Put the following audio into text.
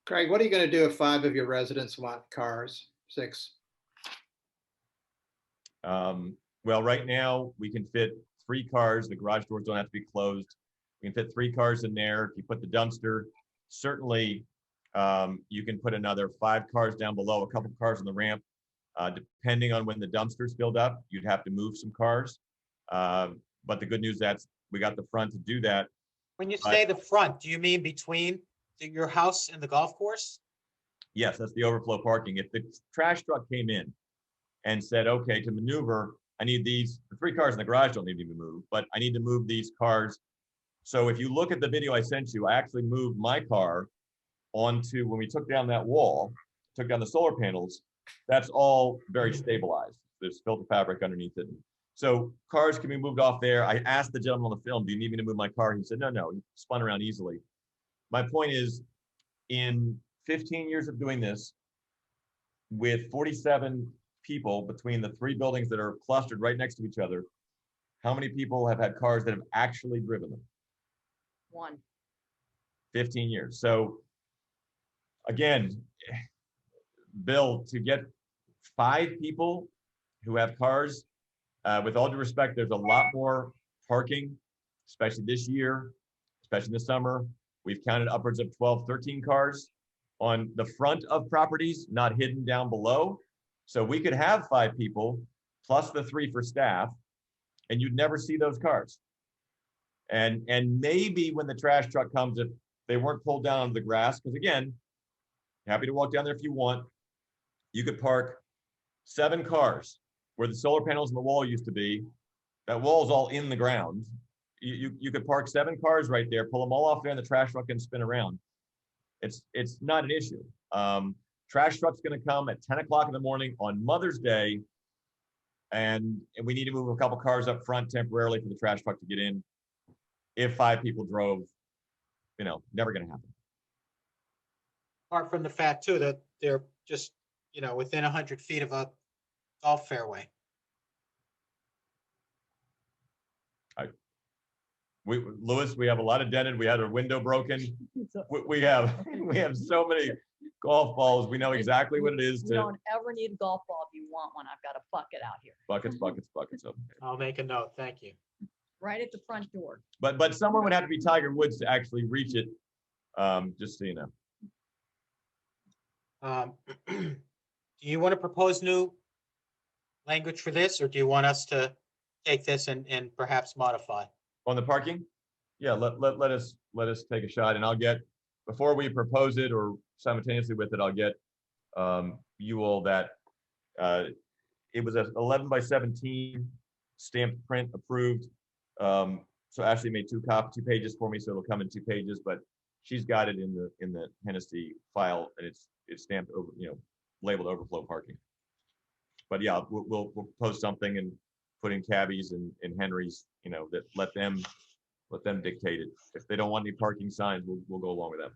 Craig, what are you going to do if 5 of your residents want cars? 6? Well, right now we can fit 3 cars. The garage doors don't have to be closed. We can fit 3 cars in there. If you put the dumpster, certainly you can put another 5 cars down below, a couple cars on the ramp. Depending on when the dumpster's filled up, you'd have to move some cars. But the good news that's we got the front to do that. When you say the front, do you mean between your house and the golf course? Yes, that's the overflow parking. If the trash truck came in and said, okay, to maneuver, I need these, the 3 cars in the garage don't need to be moved, but I need to move these cars. So if you look at the video I sent you, I actually moved my car onto, when we took down that wall, took down the solar panels, that's all very stabilized. There's filter fabric underneath it. So cars can be moved off there. I asked the gentleman on the film, do you need me to move my car? He said, no, he spun around easily. My point is, in 15 years of doing this, with 47 people between the 3 buildings that are clustered right next to each other, how many people have had cars that have actually driven them? 1. 15 years. So again, Bill, to get 5 people who have cars, with all due respect, there's a lot more parking, especially this year, especially this summer. We've counted upwards of 12, 13 cars on the front of properties, not hidden down below. So we could have 5 people plus the 3 for staff, and you'd never see those cars. And maybe when the trash truck comes, if they weren't pulled down onto the grass, because again, happy to walk down there if you want. You could park 7 cars where the solar panels on the wall used to be. That wall is all in the ground. You could park 7 cars right there, pull them all off there, and the trash truck can spin around. It's not an issue. Trash truck's going to come at 10 o'clock in the morning on Mother's Day, and we need to move a couple cars up front temporarily for the trash truck to get in. If 5 people drove, never going to happen. Apart from the fact too that they're just, within 100 feet of a golf fairway. Lewis, we have a lot of dented. We had our window broken. We have so many golf balls. We know exactly what it is. You don't ever need a golf ball if you want one. I've got a bucket out here. Buckets of. I'll make a note. Thank you. Right at the front door. But someone would have to be Tiger Woods to actually reach it. Just so you know. Do you want to propose new language for this, or do you want us to take this and perhaps modify? On the parking? Yeah, let us take a shot, and I'll get, before we propose it or simultaneously with it, I'll get you all that it was an 11 by 17 stamped print approved. So Ashley made 2 pages for me, so it'll come in 2 pages, but she's got it in the Hennessy file, and it's stamped over, labeled overflow parking. But yeah, we'll post something and put in cabbies and Henrys, that let them dictate it. If they don't want any parking signs, we'll go along with that.